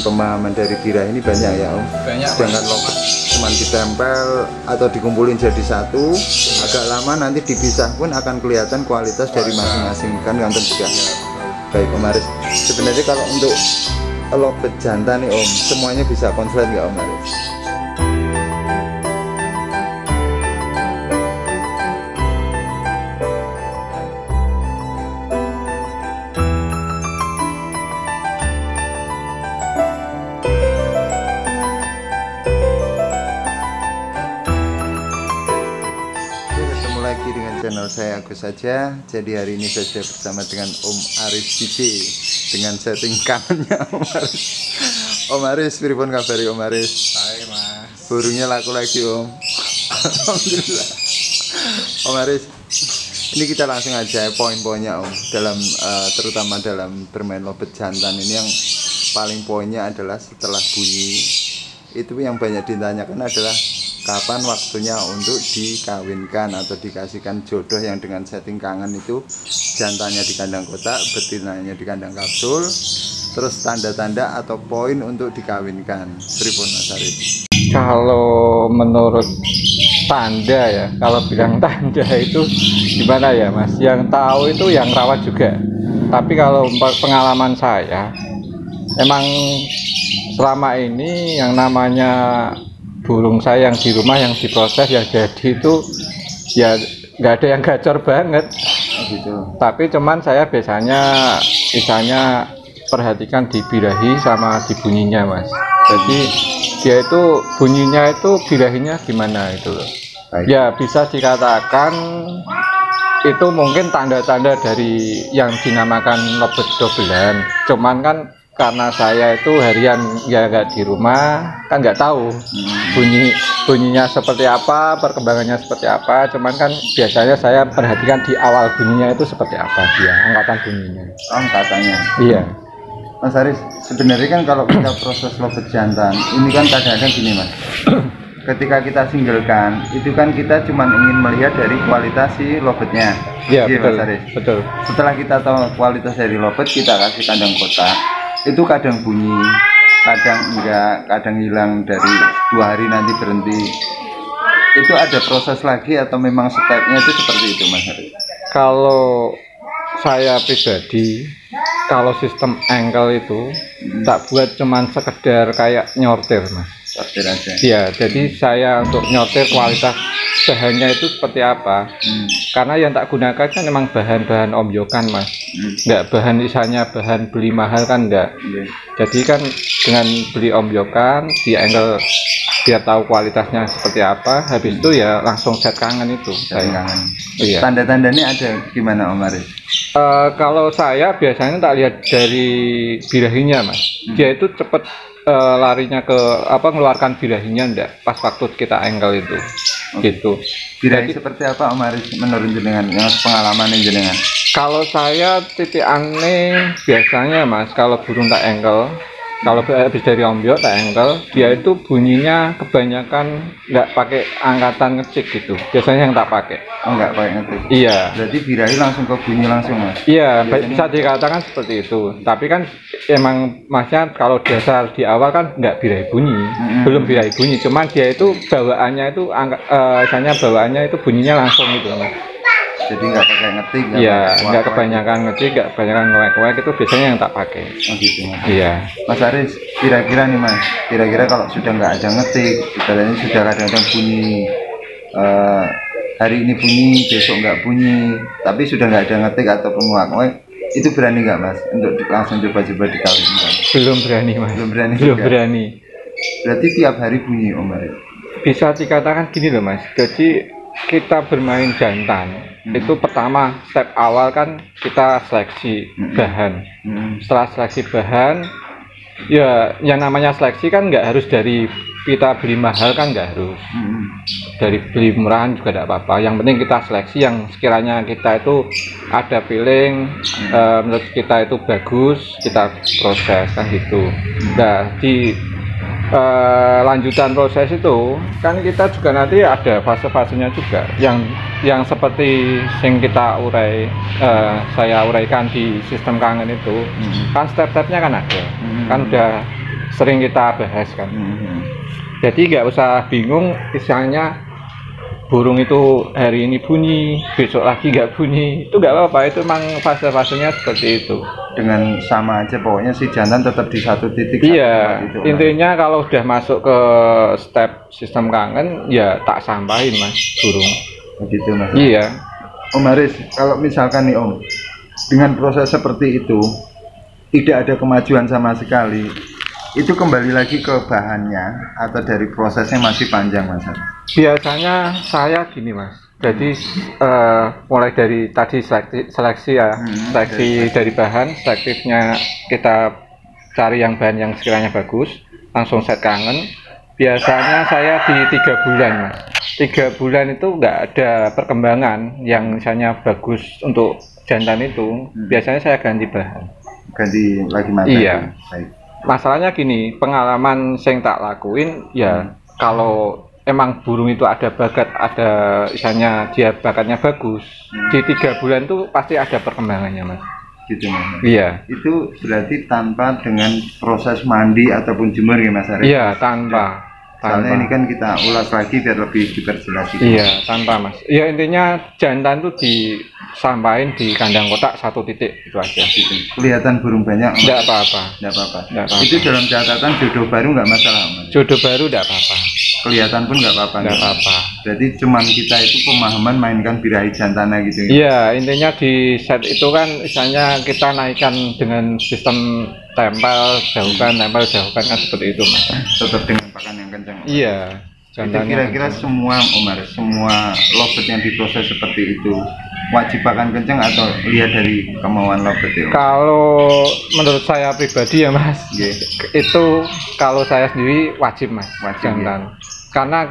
pemahaman dari birahi ini banyak ya Om. Banyak. Sedangkan lobet cuma ditempel atau dikumpulin jadi satu, agak lama nanti dipisah pun akan kelihatan kualitas dari masing-masing kan nonton juga. Baik Om Aris, sebenarnya kalau untuk lobet jantan nih Om, semuanya bisa konslet nggak Om Aris? Lagi dengan channel saya Agus saja. Jadi hari ini saya sudah bersama dengan Om Aris DJ dengan setting kanannya Om Aris. Om Aris, pripun kabari Om Aris? Baik Mas. Burungnya laku lagi Om. Alhamdulillah. Om Aris, ini kita langsung aja poin-poinnya Om dalam terutama dalam bermain lobet jantan ini yang paling poinnya adalah setelah bunyi itu yang banyak ditanyakan adalah kapan waktunya untuk dikawinkan atau dikasihkan jodoh yang dengan setting kangen itu jantannya di kandang kotak, betinanya di kandang kapsul, terus tanda-tanda atau poin untuk dikawinkan. Pripun Mas Arif? Kalau menurut tanda ya, kalau bilang tanda itu gimana ya Mas? Yang tahu itu yang rawat juga. Tapi kalau pengalaman saya, emang selama ini yang namanya burung saya yang di rumah yang diproses yang jadi itu ya nggak ada yang gacor banget gitu. Tapi cuman saya biasanya misalnya perhatikan di birahi sama di bunyinya Mas. Jadi dia itu bunyinya itu birahinya gimana itu loh. Ya bisa dikatakan itu mungkin tanda-tanda dari yang dinamakan lobet dobelan. Cuman kan karena saya itu harian ya nggak di rumah kan nggak tahu bunyinya seperti apa, perkembangannya seperti apa. Cuman kan biasanya saya perhatikan di awal bunyinya itu seperti apa dia, angkatan bunyinya. Angkatannya. Iya. Mas Aris, sebenarnya kan kalau kita proses lobet jantan ini kan kadang-kadang gini Mas. Ketika kita singlekan itu kan kita cuma ingin melihat dari kualitas si lobetnya. Iya betul. Mas Aris. Betul. Setelah kita tahu kualitas dari lobet, kita kasih kandang kotak. Itu kadang bunyi, kadang enggak, kadang hilang dari 2 hari nanti berhenti. Itu ada proses lagi atau memang stepnya itu seperti itu Mas Haris? Kalau saya pribadi, kalau sistem ankle itu tak buat cuman sekedar kayak nyortir Mas. Sortir aja. Iya, jadi saya untuk nyortir kualitas bahannya itu seperti apa. Karena yang tak gunakan kan memang bahan-bahan ombyokan Mas. Enggak bahan misalnya bahan beli mahal kan enggak. Jadi kan dengan beli ombyokan di angle biar tahu kualitasnya seperti apa. Habis itu ya langsung set kangen itu. Set kangen. Iya. Tanda-tandanya ada gimana Om Aris? Kalau saya biasanya tak lihat dari birahinya Mas. Dia itu cepet larinya ke ngeluarkan birahinya enggak pas waktu kita angle itu. Gitu. Birahi seperti apa Om Aris menurut jenengan yang pengalaman jenengan? Kalau saya titik aneh biasanya Mas, kalau burung tak angle, kalau habis dari ombyok tak angle, dia itu bunyinya kebanyakan nggak pakai angkatan ngecik gitu. Biasanya yang tak pakai. Oh nggak pakai ngecik? Iya. Berarti birahi langsung ke bunyi langsung Mas? Iya, bisa dikatakan seperti itu. Tapi kan emang Masnya kalau dasar di awal kan nggak birahi bunyi, belum birahi bunyi. Cuman dia itu bawaannya itu misalnya bawaannya itu bunyinya langsung gitu Mas. Jadi nggak pakai ngetik? Iya, nggak kebanyakan ngetik, nggak kebanyakan ngewek-ngewek, itu biasanya yang tak pakai. Oh gitu Mas. Iya. Mas Aris, kira-kira nih Mas, kira-kira kalau sudah nggak ada ngetik, ini sudah kadang-kadang bunyi, hari ini bunyi, besok nggak bunyi, tapi sudah nggak ada ngetik ataupun ngewek, itu berani nggak Mas untuk langsung coba-coba dikawinkan? Belum berani Mas. Belum berani. Belum juga? berani. Berarti tiap hari bunyi Om Aris? Bisa dikatakan gini loh Mas. Jadi kita bermain jantan itu pertama step awal kan kita seleksi bahan. Setelah seleksi bahan ya yang namanya seleksi kan nggak harus dari kita beli mahal kan nggak harus, dari beli murahan juga tidak apa-apa. Yang penting kita seleksi yang sekiranya kita itu ada feeling, menurut kita itu bagus, kita proses kan gitu. Nah di lanjutan proses itu kan kita juga nanti ada fase-fasenya juga yang seperti yang kita saya uraikan di sistem kangen itu kan step-stepnya kan ada, kan udah sering kita bahas kan. Jadi nggak usah bingung, misalnya burung itu hari ini bunyi, besok lagi nggak bunyi, itu nggak apa-apa, itu memang fase-fasenya seperti itu. Dengan sama aja pokoknya si jantan tetap di satu titik. Iya, itu, intinya kalau udah masuk ke step sistem kangen, ya tak sampahin mas burung. Begitu mas. Iya. Om Haris, kalau misalkan nih Om, dengan proses seperti itu tidak ada kemajuan sama sekali, itu kembali lagi ke bahannya atau dari prosesnya masih panjang mas? Biasanya saya gini mas, jadi mulai dari tadi seleksi ya, seleksi dari bahan, selektifnya kita cari yang bahan yang sekiranya bagus, langsung set kangen. Biasanya saya di 3 bulan mas, 3 bulan itu nggak ada perkembangan yang misalnya bagus untuk jantan itu, biasanya saya ganti bahan. Ganti lagi materi. Iya. Baik. Masalahnya gini, pengalaman yang tak lakuin ya kalau emang burung itu ada bakat, ada misalnya dia bakatnya bagus, di 3 bulan tuh pasti ada perkembangannya mas. Gitu mas. Iya. Itu berarti tanpa dengan proses mandi ataupun jemur ya mas Haris? Iya, tanpa. Soalnya ini kan kita ulas lagi biar lebih diperjelas. Iya, tanpa mas. Ya intinya jantan tuh disampain di kandang kotak 1 titik itu aja. Gitu. Kelihatan burung banyak? Nggak apa-apa. Nggak apa-apa. Nggak apa-apa. Itu dalam catatan jodoh baru nggak masalah mas? Jodoh baru nggak apa-apa. Kelihatan pun nggak apa-apa. Nggak apa-apa. Jadi cuman kita itu pemahaman mainkan birahi jantannya gitu. Iya, intinya di set itu kan misalnya kita naikkan dengan sistem tempel jauhkan kan seperti itu mas. Tetap dengan pakan yang kencang. Iya. Itu kira-kira semua Omar, semua lovebird yang diproses seperti itu wajib pakan kencang atau lihat dari kemauan lovebird itu? Kalau menurut saya pribadi ya mas, itu kalau saya sendiri wajib mas, jantan. Ya? Karena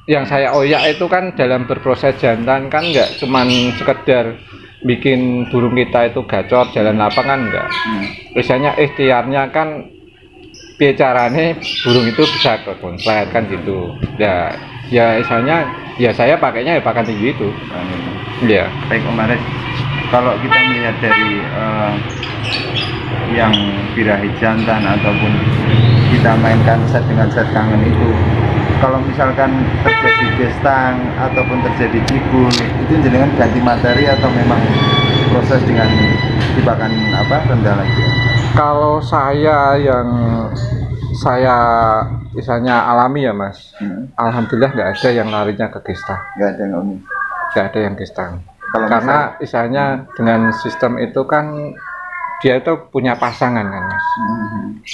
yang saya oyak itu kan dalam berproses jantan kan nggak cuman sekedar bikin burung kita itu gacor jalan lapang kan enggak. Biasanya ikhtiarnya kan bicaranya burung itu bisa ke konslet kan gitu. Ya misalnya ya saya pakainya ya pakan tinggi itu. Ya. Baik Om Haris, kalau kita melihat dari yang birahi jantan ataupun kita mainkan set dengan set kangen itu, kalau misalkan terjadi gestang ataupun terjadi cibul, itu jenengan ganti materi atau memang proses dengan dipakan rendah lagi? Kalau saya misalnya alami ya mas, alhamdulillah nggak ada yang larinya ke gestang. Nggak ada yang gestang. Karena misalnya dengan sistem itu kan dia itu punya pasangan kan mas.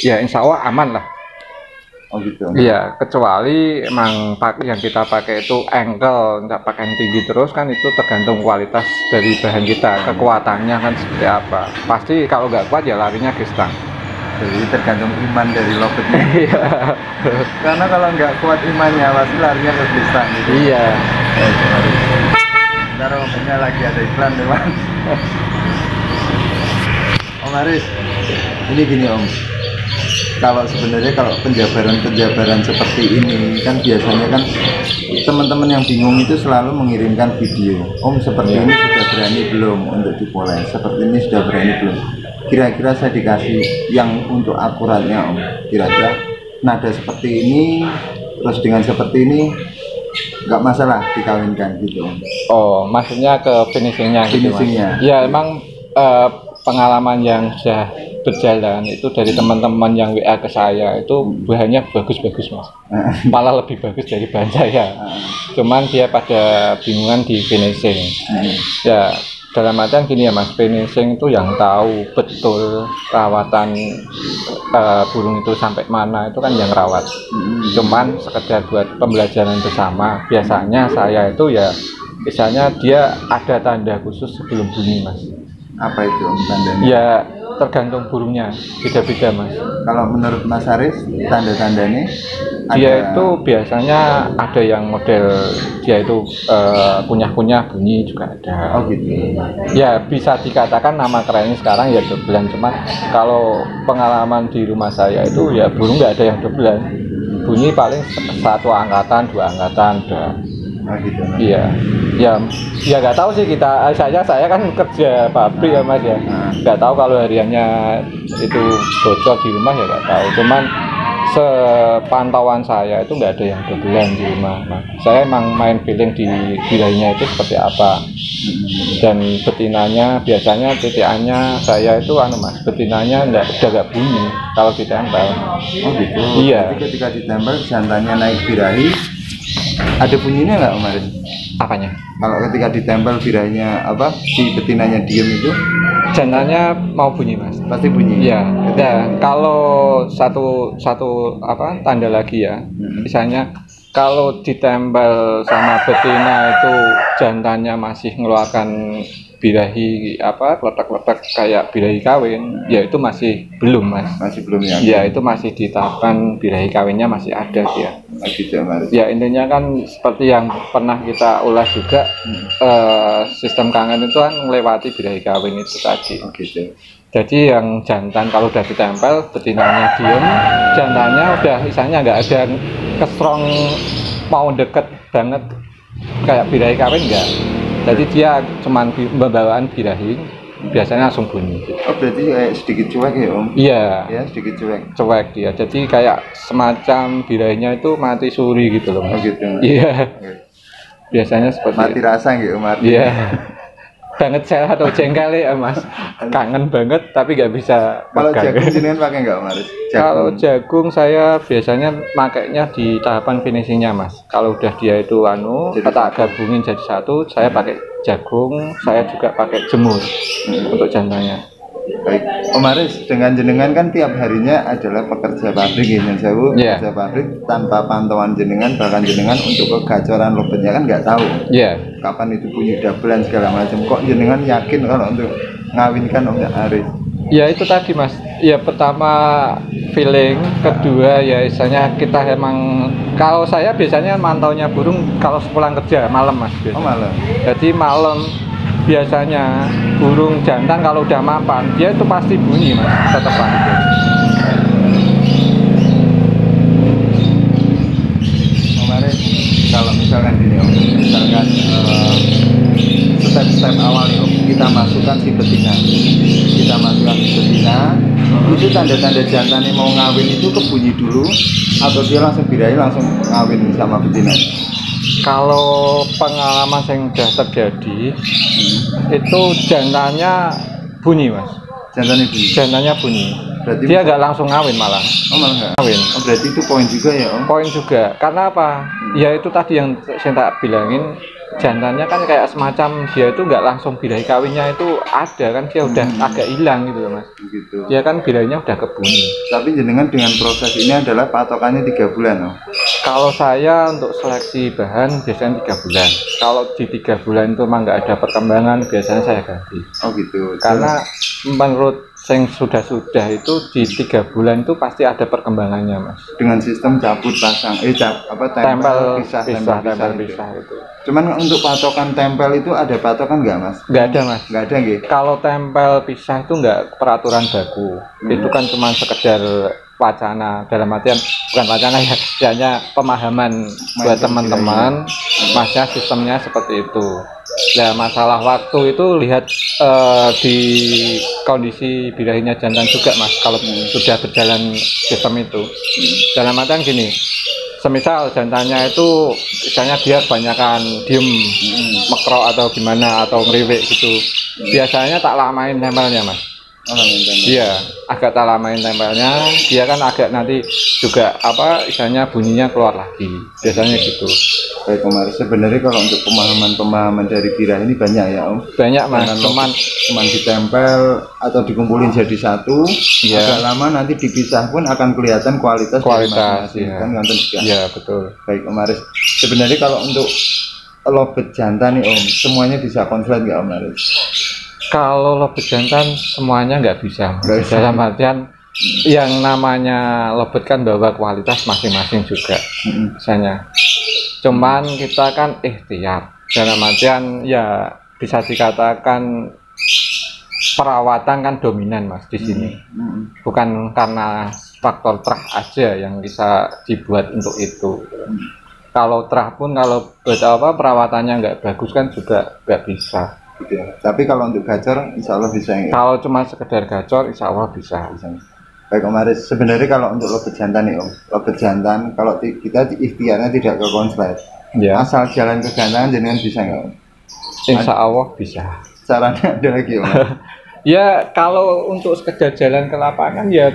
Ya insya Allah aman lah. Oh gitu. Iya, kecuali emang yang kita pakai itu ankle, nggak pakai yang tinggi terus kan itu tergantung kualitas dari bahan kita, kekuatannya kan seperti apa. Pasti kalau nggak kuat ya larinya gestang. Jadi tergantung iman dari lovebird. Iya. Karena kalau nggak kuat imannya pasti larinya ke gestang gitu. Iya. Ntar omnya lagi ada iklan teman. Om Haris, ini gini Om. Kalau sebenarnya kalau penjabaran seperti ini kan biasanya kan teman-teman yang bingung itu selalu mengirimkan video. Om seperti ini sudah berani belum untuk dipoleh? Seperti ini sudah berani belum? Kira-kira saya dikasih yang untuk akuratnya Om. Kira-kira nada seperti ini terus dengan seperti ini nggak masalah dikawinkan gitu Om. Oh, maksudnya ke finishingnya gitu mas? Ya emang pengalaman yang sudah berjalan itu dari teman-teman yang WA ke saya itu bahannya bagus-bagus mas, malah lebih bagus dari bahan saya. Cuman dia pada bingungan di finishing. Ya dalam artian gini ya mas, finishing itu yang tahu betul rawatan burung itu sampai mana itu kan yang rawat. Cuman sekedar buat pembelajaran bersama. Biasanya saya itu ya misalnya dia ada tanda khusus sebelum bunyi mas. Apa itu Om tandanya? Ya tergantung burungnya, beda-beda mas. Kalau menurut Mas Haris tanda-tandanya? Dia itu biasanya ada yang model dia itu kunyah-kunyah bunyi juga ada. Oh gitu. Ya bisa dikatakan nama kerennya sekarang ya dobelan, cuman kalau pengalaman di rumah saya itu ya burung nggak ada yang dobelan. Bunyi paling 1 angkatan, 2 angkatan udah. Oh gitu. Mas. Iya, ya nggak tahu sih kita. Saya kan kerja pabrik ya Mas ya. Nggak tahu kalau hariannya itu bocor di rumah ya nggak tahu. Cuman sepantauan saya itu nggak ada yang dobelan di rumah. Nah, saya emang main feeling di birahinya itu seperti apa. Dan betinanya biasanya titiannya saya itu Mas, betinanya udah nggak bunyi kalau ditempel. Oh gitu. Iya. Jadi ketika ditempel jantannya naik birahi, ada bunyinya nggak Om Aris? Apanya? Kalau ketika ditempel birahinya si betinanya diem itu Jantannya mau bunyi Mas. pasti bunyi. Iya. Dan kalau satu tanda lagi ya, misalnya kalau ditempel sama betina itu jantannya masih ngeluarkan birahi kletak-kletak kayak birahi kawin, ya itu masih belum Mas. Masih belum ya? Ya itu masih di tahapan birahi kawinnya masih ada dia. Gitu, Mas. Ya intinya kan seperti yang pernah kita ulas juga, sistem kangen itu kan melewati birahi kawin itu tadi. Oh gitu. Jadi yang jantan kalau udah ditempel, betinanya diem, jantannya udah misalnya nggak ada kestrong mau deket banget kayak birahi kawin enggak. Jadi dia cuman pembawaan birahi, biasanya langsung bunyi. Oh berarti kayak sedikit cuek ya Om? Iya. Ya sedikit cuek. Cuek dia. Jadi kayak semacam birahinya itu mati suri gitu loh Mas. Oh gitu. Iya. Biasanya seperti mati rasa gitu mati. Iya. Banget saya atau jengkel ya Mas, kangen banget tapi nggak bisa Kalau pegang. jagung jenengan pakai nggak Mas? Kalau jagung saya biasanya makainya di tahapan finishingnya Mas. Kalau udah dia itu tak gabungin jadi satu, saya pakai jagung, saya juga pakai jemur untuk jantannya. Baik, Om Aris, dengan jenengan kan tiap harinya adalah pekerja pabrik ya, pekerja pabrik tanpa pantauan jenengan, bahkan jenengan untuk kegacoran lobetnya kan nggak tahu. Kapan itu bunyi dabelan segala macam. Kok jenengan yakin kalau untuk ngawinkan Om Aris? Ya itu tadi Mas. Ya pertama feeling, kedua ya misalnya kita emang, kalau saya biasanya mantaunya burung kalau pulang kerja malam Mas. Biasanya. Oh malam. Jadi malam biasanya burung jantan kalau udah mapan dia itu pasti bunyi Mas, tetepan itu. Kemarin kalau misalkan gini Om, misalkan step-step awal nih Om, kita masukkan si betina, itu tanda-tanda jantannya mau ngawin itu kebunyi dulu atau dia langsung birahi langsung ngawin sama betina? Kalau pengalaman yang sudah terjadi itu jantannya bunyi Mas. Jantannya bunyi. Berarti dia nggak langsung ngawin malah. Oh malah nggak? Ngawin. Oh, berarti itu poin juga ya Om? Poin juga. Karena apa? Ya itu tadi yang saya tak bilangin, jantannya kan kayak semacam dia itu nggak langsung birahi kawinnya itu ada kan, dia udah agak hilang gitu loh Mas. Gitu. Dia kan birahinya udah kebunyi. Tapi jenengan dengan proses ini adalah patokannya 3 bulan Om? Kalau saya untuk seleksi bahan biasanya 3 bulan. Kalau di 3 bulan itu memang nggak ada perkembangan, biasanya saya ganti. Oh gitu. Karena menurut yang sudah itu di 3 bulan itu pasti ada perkembangannya Mas. Dengan sistem cabut pasang, tempel pisah itu. Cuman untuk patokan tempel itu ada patokan nggak Mas? Nggak ada Mas. Nggak ada gitu. Kalau tempel pisah itu nggak peraturan baku. Itu kan cuma sekedar wacana, dalam artian bukan wacana ya, hanya pemahaman buat teman-teman. Masnya sistemnya seperti itu. Ya masalah waktu itu lihat di kondisi birahinya jantan juga Mas. Kalau sudah berjalan sistem itu, dalam artian gini, semisal jantannya itu misalnya dia kebanyakan diem, mekrok atau gimana atau ngeriwik gitu, biasanya tak lamain tempelnya Mas. Iya, agak tak lamain tempelnya, dia kan agak nanti juga misalnya bunyinya keluar lagi, biasanya gitu. Baik Om Aris, sebenarnya kalau untuk pemahaman dari birahi ini banyak ya Om? Banyak Mas, cuman ditempel atau dikumpulin jadi satu, agak lama nanti dipisah pun akan kelihatan kualitas ya. Kan nonton juga. Iya betul. Baik Om Aris, sebenarnya kalau untuk lobet jantan nih Om, semuanya bisa konslet nggak Om Aris? Kalau lobet jantan semuanya nggak bisa. Dalam artian yang namanya lobet kan bawa kualitas masing-masing juga, misalnya. Cuman kita kan ikhtiar. Dalam artian ya bisa dikatakan perawatan kan dominan Mas di sini. Bukan karena faktor terah aja yang bisa dibuat untuk itu. kalau terah pun kalau perawatannya nggak bagus kan juga nggak bisa. Gitu ya. Tapi kalau untuk gacor insya Allah bisa ya. Kalau cuma sekedar gacor insya Allah bisa. Baik Om Aris, sebenarnya kalau untuk lobet jantan nih Om, lobet jantan kalau kita ikhtiarnya tidak ke konslet, Ya, asal jalan ke gantangan jenengan bisa nggak Om? insya Allah bisa. Caranya ada lagi Om? Ya kalau untuk sekedar jalan ke lapangan ya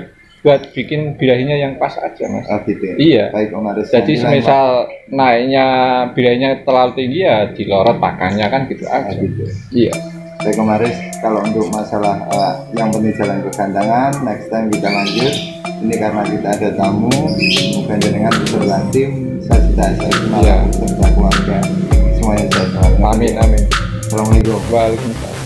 buat bikin birahinya yang pas aja Mas. Oh, gitu ya? Iya. Baik Om Aris. Jadi semisal naiknya birahinya terlalu tinggi ya dilorot pakannya kan gitu aja. Gitu. Iya. Baik Om Aris, kalau untuk masalah yang penting jalan ke gantangan, next time kita lanjut. Ini karena kita ada tamu, bukan jenengan beserta tim, saya Iya. beserta keluarga, semuanya saya selamat. Amin amin. Assalamualaikum. Waalaikumsalam.